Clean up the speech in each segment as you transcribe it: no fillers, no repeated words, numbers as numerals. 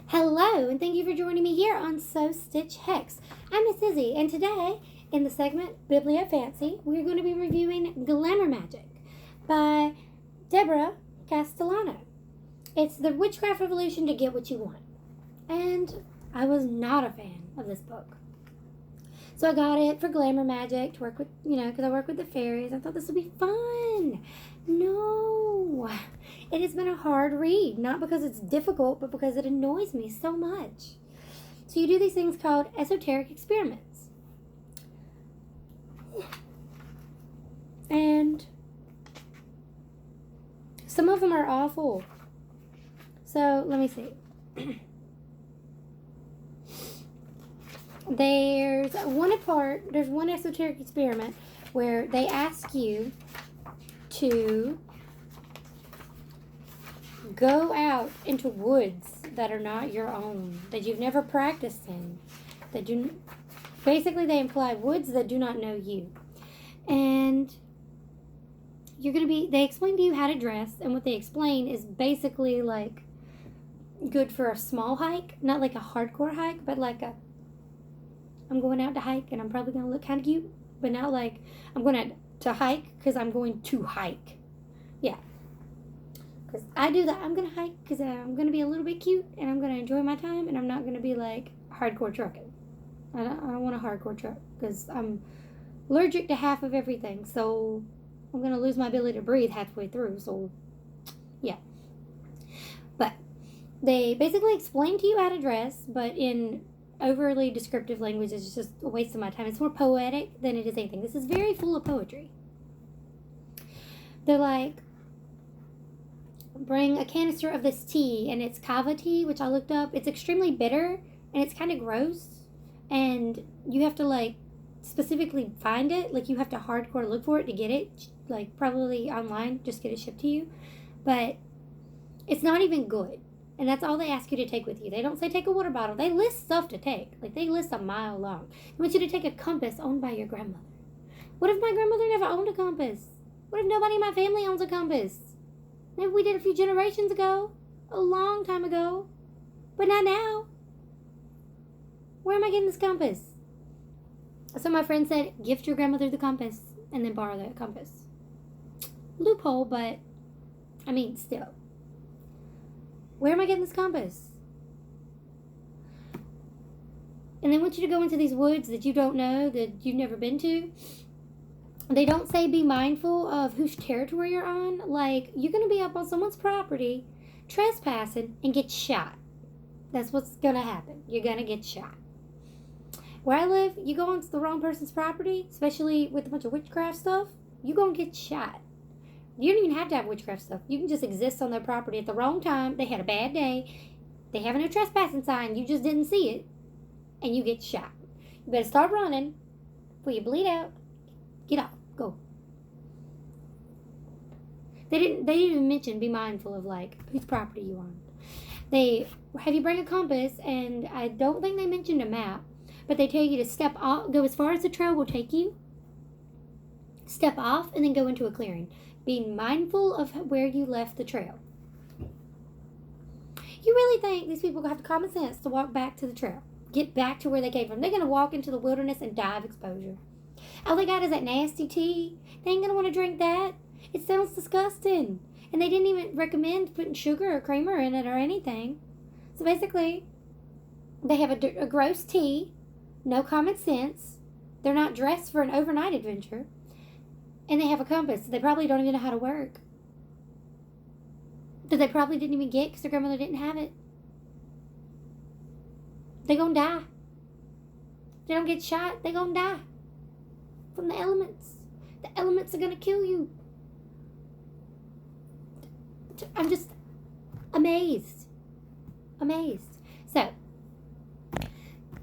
Hello, and thank you for joining me here on Sew Stitch Hex. I'm Miss Izzy, and today, in the segment Bibliofancy, we're going to be reviewing Glamour Magic by Deborah Castellano. It's the Witchcraft Revolution to get what you want. And I was not a fan of this book. So I got it for Glamour Magic to work with, because I work with the fairies. I thought this would be fun. No. It has been a hard read, not because it's difficult, but because it annoys me so much. So you do these things called esoteric experiments. And some of them are awful. So let me see. There's one esoteric experiment where they ask you to go out into woods that are not your own, that you've never practiced in, basically they imply woods that do not know you. And they explain to you how to dress, and what they explain is basically like good for a small hike, not like a hardcore hike, but like I'm going out to hike and I'm probably going to look kind of cute, but not like I'm going to hike because I'm going to hike. Yeah. Because I do that. I'm going to hike because I'm going to be a little bit cute and I'm going to enjoy my time, and I'm not going to be like hardcore trucking. I don't want a hardcore truck because I'm allergic to half of everything. So I'm going to lose my ability to breathe halfway through. So yeah. But they basically explain to you how to dress, but in overly descriptive language is just a waste of my time. It's more poetic than it is anything. This is very full of poetry. They're like, bring a canister of this tea, and it's kava tea, which I looked up. It's extremely bitter, and it's kind of gross, and you have to like specifically find it. Like you have to hardcore look for it to get it, like probably online, just get it shipped to you. But it's not even good. And that's all they ask you to take with you. They don't say take a water bottle. They list stuff to take. Like, they list a mile long. They want you to take a compass owned by your grandmother. What if my grandmother never owned a compass? What if nobody in my family owns a compass? Maybe we did a few generations ago. A long time ago. But not now. Where am I getting this compass? So my friend said, gift your grandmother the compass and then borrow that compass. Loophole, but I mean, still. Where am I getting this compass? And they want you to go into these woods that you don't know, that you've never been to. They don't say be mindful of whose territory you're on. Like, you're going to be up on someone's property, trespassing, and get shot. That's what's going to happen. You're going to get shot. Where I live, you go onto the wrong person's property, especially with a bunch of witchcraft stuff, you're going to get shot. You don't even have to have witchcraft stuff. You can just exist on their property at the wrong time. They had a bad day. They have a no trespassing sign. You just didn't see it. And you get shot. You better start running before you bleed out. Get off. Go. They didn't even mention be mindful of like whose property you on. They have you bring a compass, and I don't think they mentioned a map, but they tell you to step off, go as far as the trail will take you. Step off and then go into a clearing. Being mindful of where you left the trail. You really think these people have the common sense to walk back to the trail? Get back to where they came from? They're going to walk into the wilderness and die of exposure. All they got is that nasty tea. They ain't going to want to drink that. It sounds disgusting. And they didn't even recommend putting sugar or creamer in it or anything. So basically, they have a gross tea, no common sense. They're not dressed for an overnight adventure. And they have a compass they probably don't even know how to work. That they probably didn't even get because their grandmother didn't have it. They gonna die. If they don't get shot, they gonna die. From the elements. The elements are gonna kill you. I'm just amazed. Amazed. So,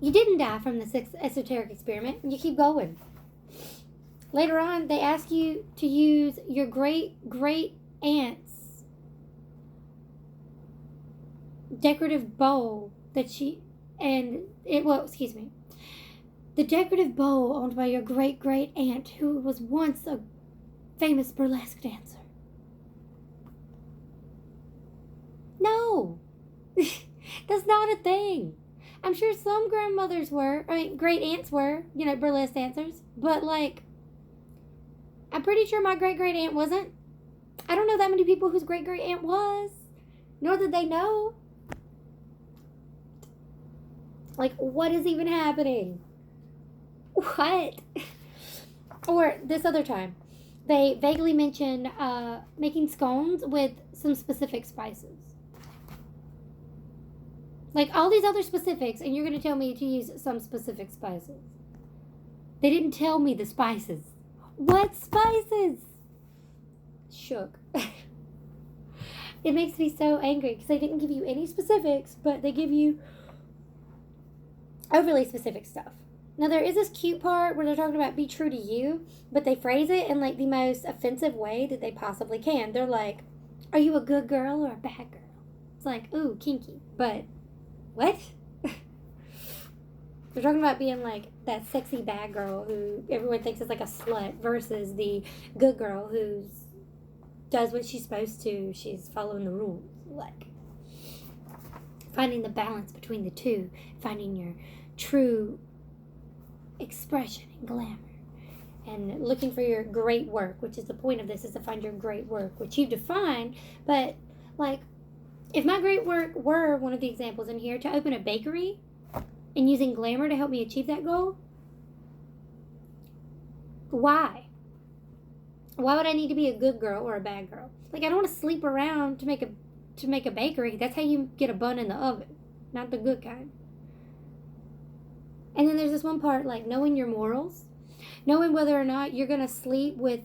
you didn't die from this esoteric experiment. You keep going. Later on, they ask you to use your great-great-aunt's decorative bowl the decorative bowl owned by your great-great-aunt who was once a famous burlesque dancer. No! That's not a thing. I'm sure some grandmothers were, great aunts were, burlesque dancers. But, like, I'm pretty sure my great-great aunt wasn't. I don't know that many people whose great-great aunt was. Nor did they know. Like, what is even happening? What? Or this other time, they vaguely mentioned making scones with some specific spices. Like, all these other specifics, and you're going to tell me to use some specific spices. They didn't tell me the spices. What spices? Shook. It makes me so angry because they didn't give you any specifics, but they give you overly specific stuff. Now, there is this cute part where they're talking about be true to you, but they phrase it in, like, the most offensive way that they possibly can. They're like, are you a good girl or a bad girl? It's like, ooh, kinky. But, what? They're talking about being, like, that sexy bad girl who everyone thinks is, like, a slut versus the good girl who does what she's supposed to. She's following the rules. Like, finding the balance between the two. Finding your true expression and glamour. And looking for your great work, which is the point of this, is to find your great work, which you define. But, like, if my great work were one of the examples in here, to open a bakery and using glamour to help me achieve that goal, why? Why would I need to be a good girl or a bad girl? Like, I don't want to sleep around to make a bakery. That's how you get a bun in the oven, not the good kind. And then there's this one part, like, knowing your morals, knowing whether or not you're going to sleep with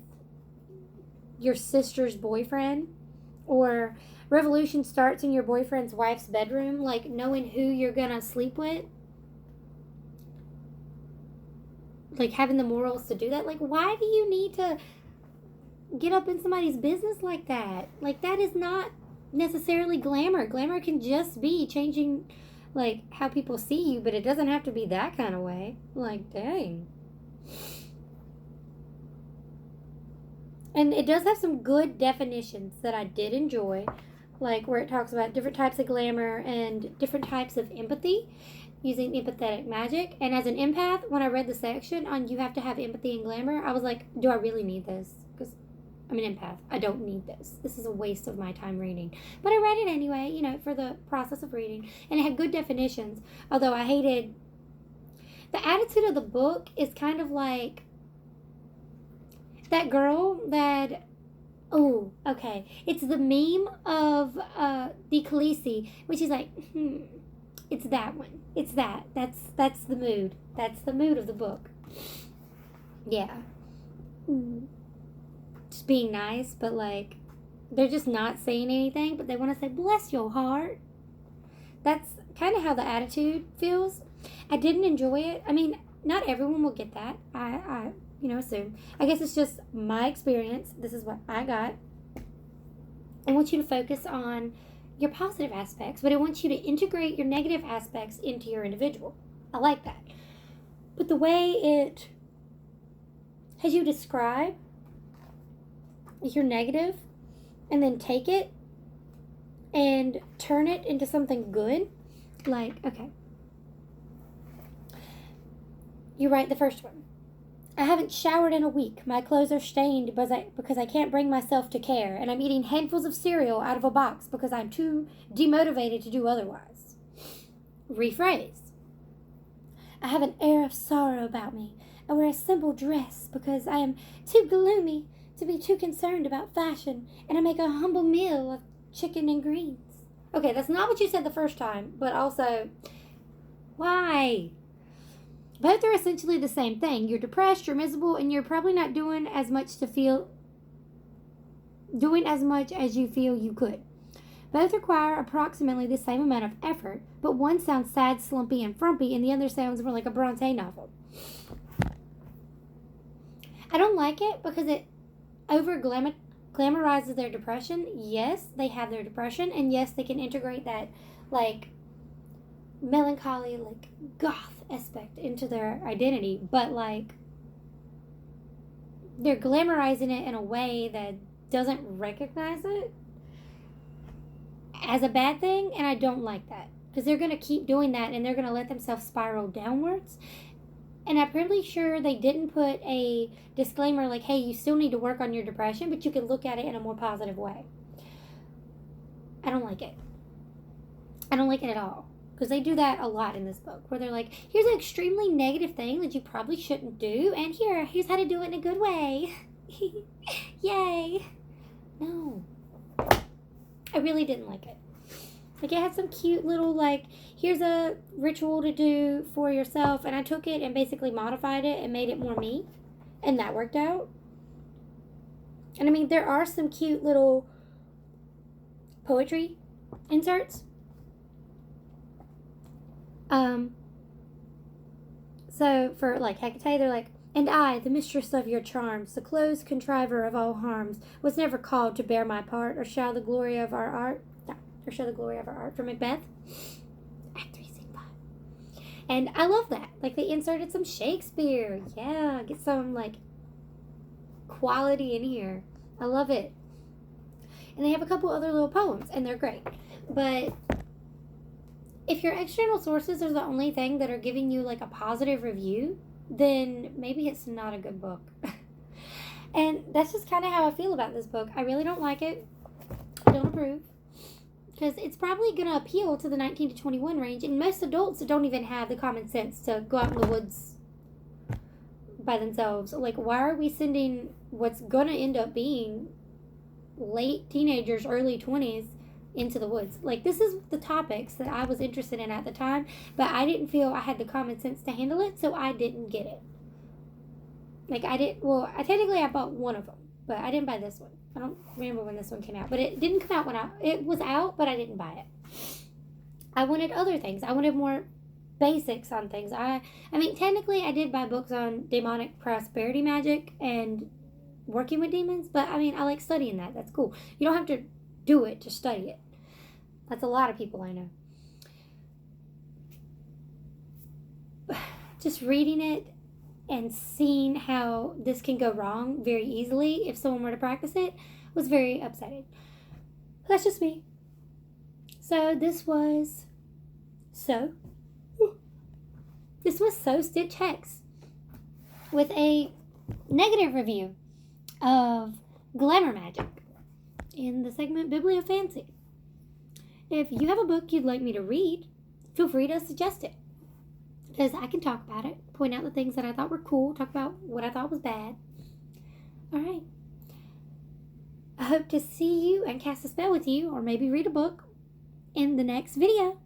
your sister's boyfriend, or revolution starts in your boyfriend's wife's bedroom, like, knowing who you're going to sleep with, like, having the morals to do that. Like, why do you need to get up in somebody's business like that? Like, that is not necessarily glamour. Glamour can just be changing, like, how people see you, but it doesn't have to be that kind of way. Like, dang. And it does have some good definitions that I did enjoy, like where it talks about different types of glamour and different types of empathy, using empathetic magic. And as an empath, when I read the section on you have to have empathy and glamour, I was like, do I really need this? Because I'm an empath. I don't need this. This is a waste of my time reading. But I read it anyway, for the process of reading. And it had good definitions. Although I hated... The attitude of the book is kind of like that girl that... Oh, okay. It's the meme of the Khaleesi, which is like, it's that one. It's that. That's the mood. That's the mood of the book. Yeah. Just being nice, but like, they're just not saying anything, but they want to say, bless your heart. That's kind of how the attitude feels. I didn't enjoy it. I mean, not everyone will get that. I assume. I guess it's just my experience. This is what I got. I want you to focus on your positive aspects, but I want you to integrate your negative aspects into your individual. I like that. But the way it has you describe your negative and then take it and turn it into something good, like, okay. You write the first one. I haven't showered in a week. My clothes are stained because I can't bring myself to care, and I'm eating handfuls of cereal out of a box because I'm too demotivated to do otherwise. Rephrase. I have an air of sorrow about me. I wear a simple dress because I am too gloomy to be too concerned about fashion, and I make a humble meal of chicken and greens. Okay, that's not what you said the first time, but also, why? Both are essentially the same thing. You're depressed, you're miserable, and you're probably not doing as much as you feel you could. Both require approximately the same amount of effort, but one sounds sad, slumpy, and frumpy, and the other sounds more like a Bronte novel. I don't like it because it glamorizes their depression. Yes, they have their depression, and yes, they can integrate that, like, melancholy, like, goth aspect into their identity, but, like, they're glamorizing it in a way that doesn't recognize it as a bad thing, and I don't like that. because they're going to keep doing that and they're going to let themselves spiral downwards. And I'm pretty sure they didn't put a disclaimer like, hey, you still need to work on your depression, but you can look at it in a more positive way. I don't like it. I don't like it at all. Because they do that a lot in this book, where they're like, here's an extremely negative thing that you probably shouldn't do, and here's how to do it in a good way. Yay. No. I really didn't like it. Like, it had some cute little, like, here's a ritual to do for yourself, and I took it and basically modified it and made it more me, and that worked out. And I mean, there are some cute little poetry inserts. So for like Hecate, they're like, and I, the mistress of your charms, the close contriver of all harms, was never called to bear my part, or show the glory of our art. Or show the glory of our art for Macbeth. Act 3, Scene 5. And I love that. Like, they inserted some Shakespeare. Yeah, get some like quality in here. I love it. And they have a couple other little poems, and they're great. But if your external sources are the only thing that are giving you like a positive review, then maybe it's not a good book. And that's just kind of how I feel about this book. I really don't like it. I don't approve. Because it's probably going to appeal to the 19 to 21 range. And most adults don't even have the common sense to go out in the woods by themselves. Like, why are we sending what's going to end up being late teenagers, early 20s into the woods? Like, this is the topics that I was interested in at the time, but I didn't feel I had the common sense to handle it, so I didn't get it. Like, I bought one of them, but I didn't buy this one. I don't remember when this one came out, but it didn't come out when it was out, but I didn't buy it. I wanted other things. I wanted more basics on things. I mean, technically, I did buy books on demonic prosperity magic and working with demons, but I mean, I like studying that. That's cool. You don't have to do it to study it. That's a lot of people I know. Just reading it and seeing how this can go wrong very easily if someone were to practice it was very upsetting. That's just me. So this was So Stitch Hex with a negative review of Glamour Magic in the segment Bibliofancy. If you have a book you'd like me to read, feel free to suggest it. Because I can talk about it, point out the things that I thought were cool, talk about what I thought was bad. Alright. I hope to see you and cast a spell with you, or maybe read a book, in the next video.